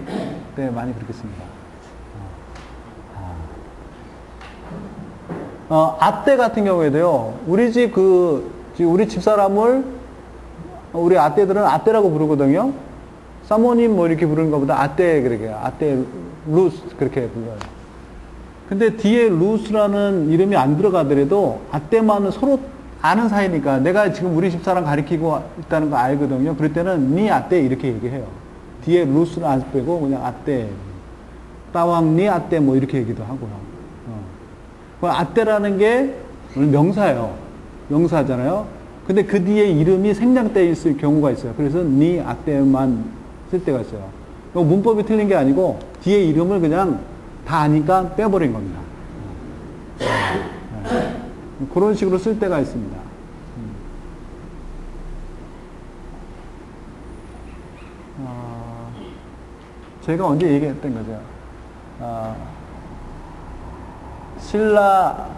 때 많이 그렇게 씁니다. 아떼 같은 경우에도요, 우리 집 사람을, 우리 아떼들은 아떼라고 부르거든요. 사모님 뭐 이렇게 부르는 것보다 아떼, 그렇게, 아떼, 루스, 그렇게 불러요. 근데 뒤에 루스라는 이름이 안 들어가더라도 아떼만은 서로 아는 사이니까 내가 지금 우리 집 사람 가리키고 있다는 거 알거든요. 그럴 때는 니 아떼 이렇게 얘기해요. 뒤에 루스는 안 빼고 그냥 아떼, 따왕 니 아떼 뭐 이렇게 얘기도 하고요. 아떼라는 게 명사예요. 명사잖아요. 근데 그 뒤에 이름이 생략되어 있을 경우가 있어요. 그래서 니 아떼만 쓸 때가 있어요. 문법이 틀린 게 아니고 뒤에 이름을 그냥 다 아니까 빼버린 겁니다. 그런 식으로 쓸 때가 있습니다. 제가 언제 얘기했던 거죠? 신라,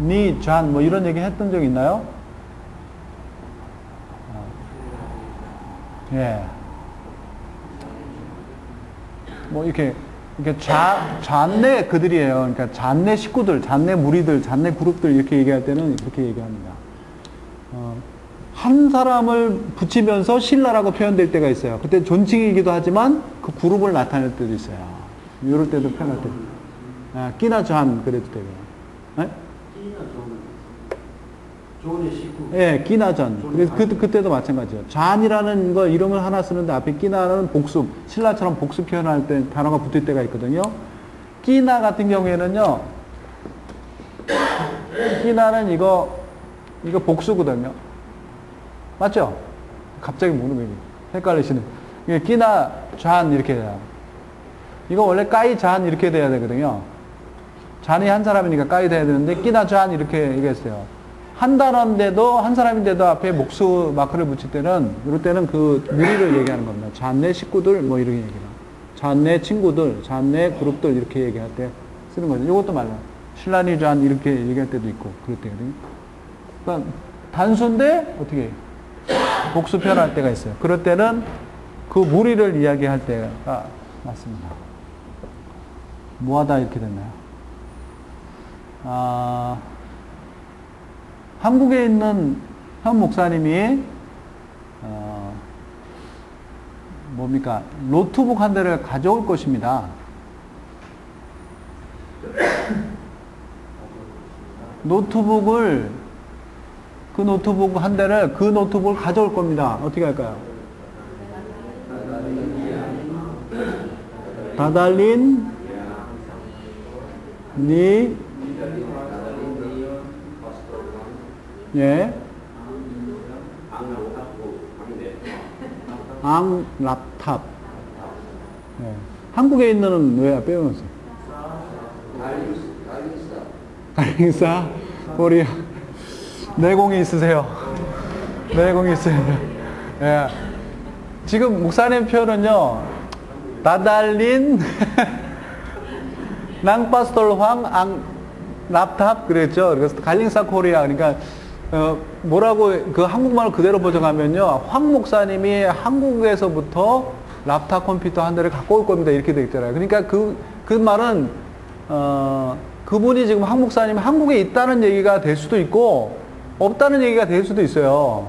니, 잔, 뭐 이런 얘기 했던 적 있나요? 예. 뭐 이렇게 잔내 그들이에요. 그러니까 잔내 식구들, 잔내 무리들, 잔내 그룹들 이렇게 얘기할 때는 이렇게 얘기합니다. 한 사람을 붙이면서 신라라고 표현될 때가 있어요. 그때 존칭이기도 하지만 그 그룹을 나타낼 때도 있어요. 이럴 때도 표현할 때. 끼나 잔 그래도 되고요. 네? 끼나 존의 식구. 예, 끼나 잔. 그래서 그때도 마찬가지예요. 잔이라는 거 이름을 하나 쓰는데 앞에 끼나는 복습, 신라처럼 복습 표현할 때 단어가 붙을 때가 있거든요. 끼나 같은 경우에는요, 끼나는 이거 복수거든요. 맞죠? 갑자기 모르겠네. 헷갈리시는. 이게 끼나 잔 이렇게 돼요. 이거 원래 까이 잔 이렇게 돼야 되거든요. 잔이 한 사람이니까 까이 돼야 되는데 끼나 잔 이렇게 얘기했어요. 한 단어인데도 한 사람인데도 앞에 목수 마크를 붙일 때는 이럴 때는 그 무리를 얘기하는 겁니다. 잔내 식구들 뭐 이렇게 얘기해요. 잔내 친구들, 잔내 그룹들 이렇게 얘기할 때 쓰는 거죠. 이것도 말로 신라니 잔 이렇게 얘기할 때도 있고 그럴 때거든요. 그러니까 단수인데 어떻게 복수 표현할 때가 있어요. 그럴 때는 그 무리를 이야기할 때가 맞습니다. 뭐하다 이렇게 됐나요? 한국에 있는 현 목사님이 뭡니까? 노트북 한 대를 가져올 것입니다. 노트북 한 대를 그 노트북을 가져올 겁니다. 어떻게 할까요? 다달린 니 예. 앙랍탑. 예. 한국에 있는 왜 빼놓았어요? 갈링사 코리아. 내공이 있으세요. 내공이 있으세요. 예. 지금 목사님 표현은요, 다달린 낭파스톨 황 랍탑 그랬죠. 그래서 갈링사 코리아. 그러니까 뭐라고 그 한국말을 그대로 번역하면요, 황 목사님이 한국에서부터 랍탑 컴퓨터 한 대를 갖고 올 겁니다. 이렇게 돼 있잖아요. 그러니까 그 말은 그분이 지금 황 목사님이 한국에 있다는 얘기가 될 수도 있고 없다는 얘기가 될 수도 있어요.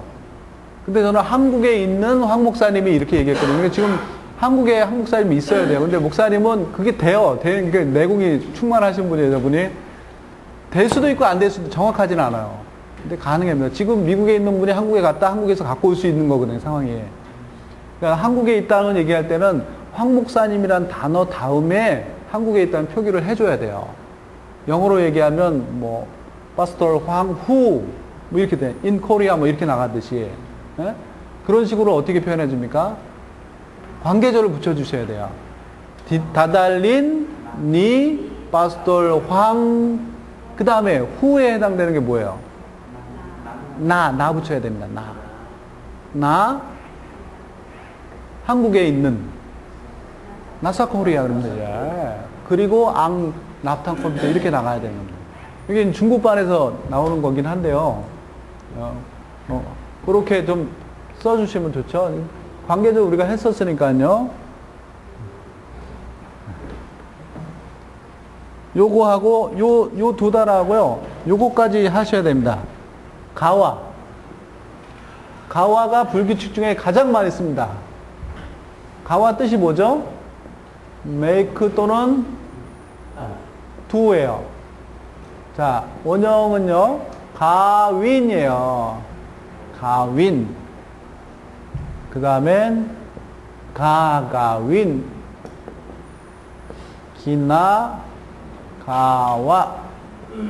근데 저는 한국에 있는 황 목사님이 이렇게 얘기했거든요. 그러니까 지금 한국에 한 목사님이 있어야 돼요. 근데 목사님은 그게 돼요. 그러니까 내공이 충만하신 분이에요, 저분이. 될 수도 있고 안 될 수도 정확하진 않아요. 근데 가능합니다. 지금 미국에 있는 분이 한국에 갔다 한국에서 갖고 올 수 있는 거거든요, 상황이. 그러니까 한국에 있다는 얘기할 때는 황 목사님이란 단어 다음에 한국에 있다는 표기를 해줘야 돼요. 영어로 얘기하면 뭐 파스톨 황후 뭐 이렇게 돼. in Korea 뭐 이렇게 나가듯이. 예? 그런 식으로 어떻게 표현해 줍니까? 관계절을 붙여주셔야 돼요. 다달린 니 파스톨 황 그 다음에 후에 해당되는 게 뭐예요? 나 붙여야 됩니다. 나 한국에 있는 나사코리아 그러면 되죠. 그리고 납탄 컴퓨터 이렇게 나가야 되는 겁니다. 이게 중국반에서 나오는 거긴 한데요. 그렇게 좀 써주시면 좋죠. 관계도 우리가 했었으니까요. 요거하고 요 두 단어하고요. 요거까지 하셔야 됩니다. 가와가 불규칙 중에 가장 많이 씁니다. 가와 뜻이 뭐죠? make 또는 do예요. 자, 원형은요. 가윈이에요. 가윈. 그 다음엔 가가윈. 기나 가와.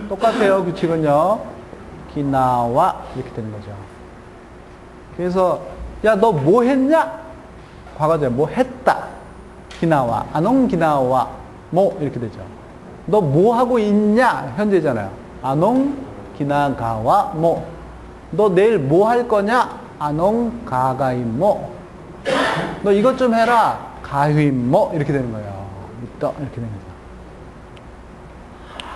똑같아요. 규칙은요. 기나와 이렇게 되는 거죠. 그래서 야, 너 뭐 했냐? 과거제 뭐 했다. 기나와. 아농 기나와. 뭐 이렇게 되죠. 너 뭐 하고 있냐? 현재잖아요. 아농 기나가와 뭐. 너 내일 뭐 할 거냐? 아농 가가임 뭐. 너 이것 좀 해라. 가휘임 뭐 이렇게 되는 거예요. 이렇게 되는 거죠.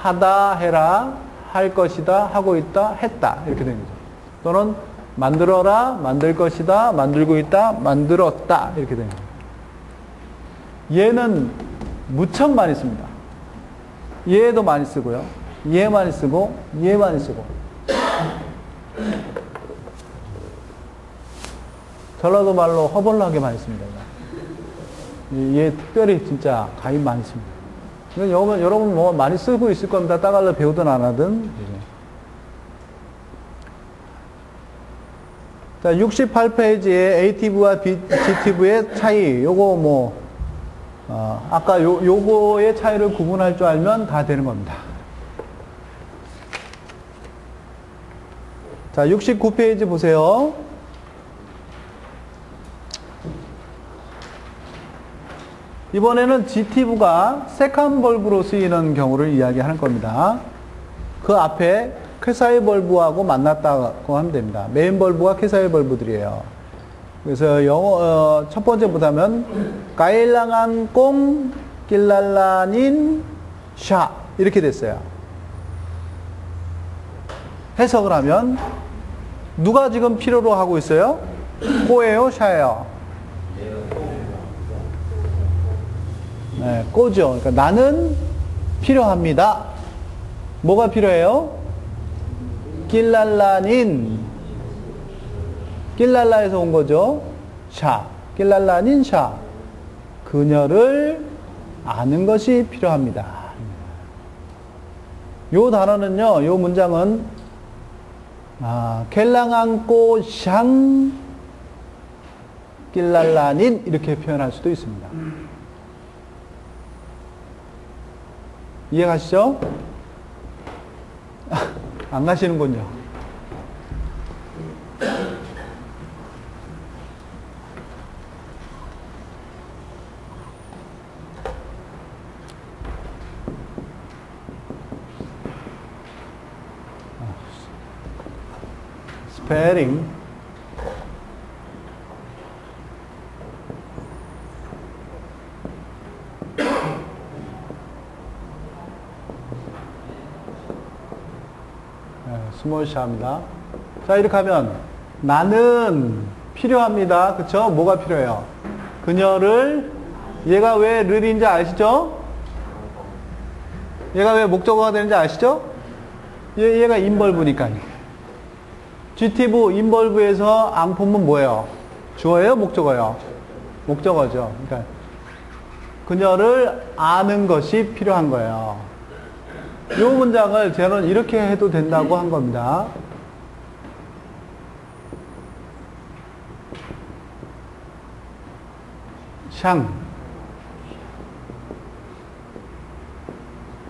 하다 해라. 할 것이다. 하고 있다. 했다. 이렇게 되는 거죠. 또는 만들어라. 만들 것이다. 만들고 있다. 만들었다. 이렇게 되는 거예요. 얘는 무척 많이 씁니다. 얘도 많이 쓰고요. 얘 많이 쓰고 얘 많이 쓰고. 전라도 말로 허벌나게 많이 씁니다. 얘 특별히 진짜 가입 많이 씁니다. 여러분 뭐 많이 쓰고 있을 겁니다. 따갈로 배우든 안 하든. 자, 68페이지에 ATV와 GTV의 차이. 요거 뭐 아까 요거의 차이를 구분할 줄 알면 다 되는 겁니다. 자, 69페이지 보세요. 이번에는 GTV가 세컨 벌브로 쓰이는 경우를 이야기하는 겁니다. 그 앞에 쾌사의 벌브하고 만났다고 하면 됩니다. 메인 벌브가 쾌사의 벌브들이에요. 그래서 영어 첫 번째 보자면 가일랑한 꽁 길랄라닌 샤 이렇게 됐어요. 해석을 하면 누가 지금 필요로 하고 있어요? 꼬예요, 샤예요? 네, 꼬죠. 그러니까 나는 필요합니다. 뭐가 필요해요? 길랄라닌. 길랄라에서 온 거죠. 샤. 길랄라닌 샤. 그녀를 아는 것이 필요합니다. 요 단어는요, 요 문장은, 켈랑안꼬 샹 길랄라닌 이렇게 표현할 수도 있습니다. 이해가시죠? 안 가시는군요. 스페링. 스몰 샤입니다. 자, 이렇게 하면 나는 필요합니다. 그쵸? 뭐가 필요해요? 그녀를. 얘가 왜 르인지 아시죠? 얘가 왜 목적어가 되는지 아시죠? 얘가 인벌브니까. GTV 인벌브에서 앙품은 뭐예요? 주어예요? 목적어예요? 목적어죠. 그러니까 그녀를 아는 것이 필요한 거예요. 이 문장을 저는 이렇게 해도 된다고 한 겁니다. 샹.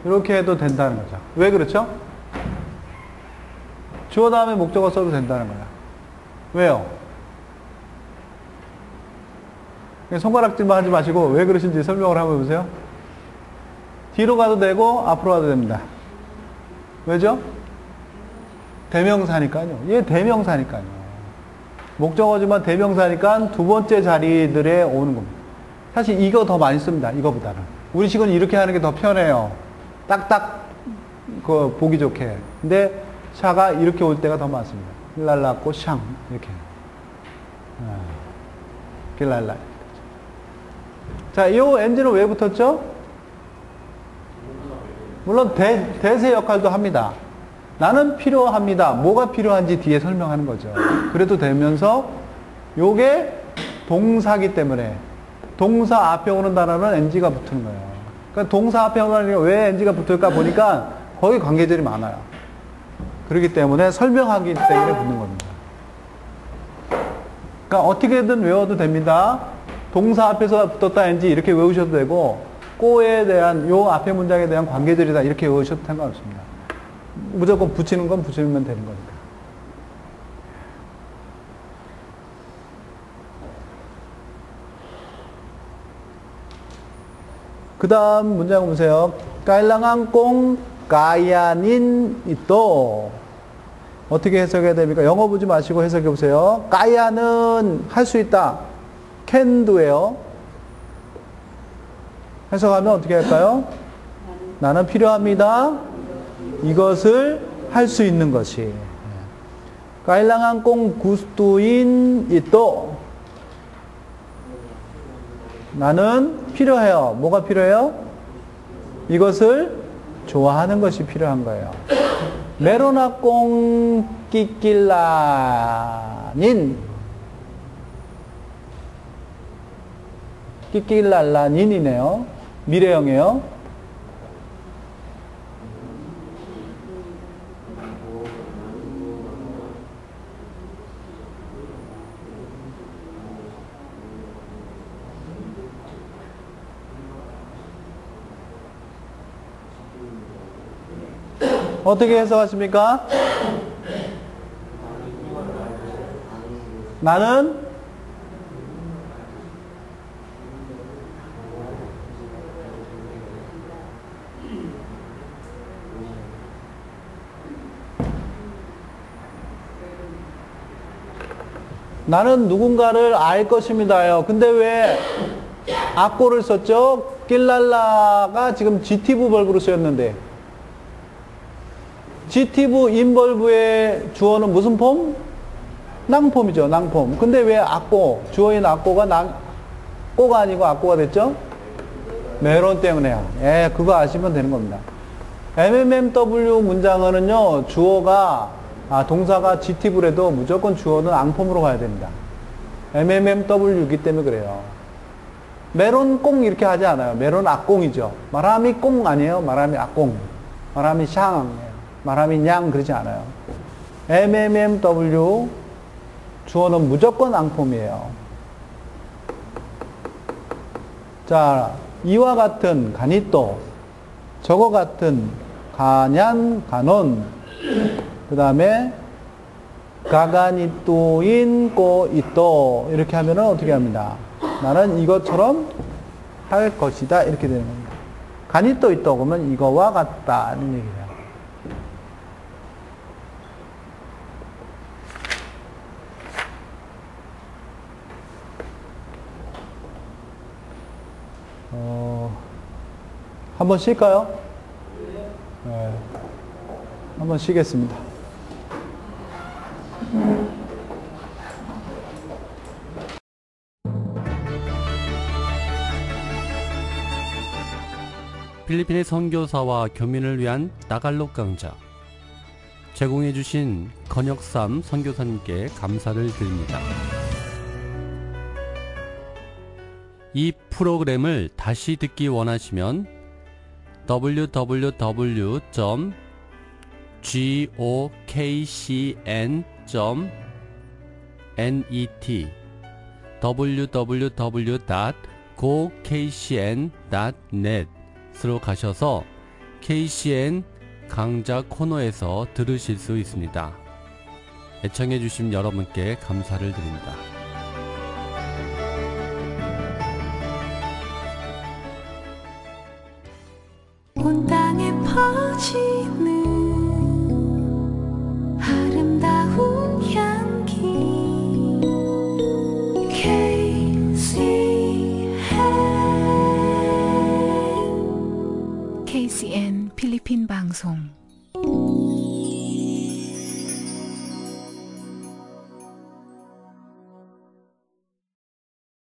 이렇게 해도 된다는 거죠. 왜 그렇죠? 주어 다음에 목적어 써도 된다는 거야. 왜요? 손가락질만 하지 마시고 왜 그러신지 설명을 한번 해보세요. 뒤로 가도 되고 앞으로 가도 됩니다. 왜죠? 대명사니까요. 얘 대명사니까요. 목적어지만 대명사니까 두 번째 자리들에 오는 겁니다. 사실 이거 더 많이 씁니다. 이거보다는. 우리 식은 이렇게 하는 게 더 편해요. 딱딱 그 보기 좋게. 근데 샤가 이렇게 올 때가 더 많습니다. 길랄라고 샹 이렇게. 길랄라. 자, 이 NG는 왜 붙었죠? 물론 대세 역할도 합니다. 나는 필요합니다. 뭐가 필요한지 뒤에 설명하는 거죠. 그래도 되면서 요게 동사기 때문에 동사 앞에 오는 단어는 NG가 붙는 거예요. 그러니까 동사 앞에 오는 단어는 왜 NG가 붙을까 보니까 거기 관계절이 많아요. 그렇기 때문에 설명하기 때문에 붙는 겁니다. 그러니까 어떻게든 외워도 됩니다. 동사 앞에서 붙었다 NG 이렇게 외우셔도 되고 꼬에 대한 요 앞에 문장에 대한 관계절이다 이렇게 외우셔도 상관없습니다. 무조건 붙이는 건 붙이면 되는 거니까. 그 다음 문장 보세요. 깔랑한 꽁 까야닌 이또 어떻게 해석해야 됩니까? 영어 보지 마시고 해석해 보세요. 까야는 할 수 있다. can do예요. 해석하면 어떻게 할까요? 나는 필요합니다. 이것을 할 수 있는 것이. 까일랑한 꽁 구스투인 이또 나는 필요해요. 뭐가 필요해요? 이것을 좋아하는 것이 필요한 거예요. 메로나 꽁 끼낄라닌 끼낄랄라닌이네요. 미래형이에요. 어떻게 해석하십니까? 나는 누군가를 알 것입니다요. 근데 왜 악고를 썼죠? 낄랄라가 지금 지티브 벌브로 쓰였는데 지티브 인벌브의 주어는 무슨 폼? 낭폼이죠. 낭폼. 근데 왜 악고, 주어인 악고가 꼬가 아니고 악고가 됐죠? 메론 때문에요. 예, 그거 아시면 되는 겁니다. MMMW 문장어는요, 주어가, 동사가 지티브래도 무조건 주어는 앙폼으로 가야 됩니다. MMMW이기 때문에 그래요. 메론 꽁 이렇게 하지 않아요. 메론 악꽁이죠. 마라미 꽁 아니에요. 마라미 악꽁. 마라미 샹. 마라미 냥 그러지 않아요. MMMW 주어는 무조건 앙폼이에요. 자, 이와 같은 가니또, 저거 같은 가냔, 가논, 그 다음에 가가니또인 꼬 이또 이렇게 하면은 어떻게 합니다. 나는 이것처럼 할 것이다 이렇게 되는 겁니다. 가니또 이또 그러면 이거와 같다는 얘기예요. 한번 쉴까요? 네. 한번 쉬겠습니다. 필리핀의 선교사와 교민을 위한 따갈록 강좌 제공해주신 건혁삼 선교사님께 감사를 드립니다. 이 프로그램을 다시 듣기 원하시면 www.gokcn.net www.gokcn.net으로 가셔서 KCN 강좌 코너에서 들으실 수 있습니다. 애청해주신 여러분께 감사를 드립니다. 온 땅에 퍼지는 KCN 필리핀 방송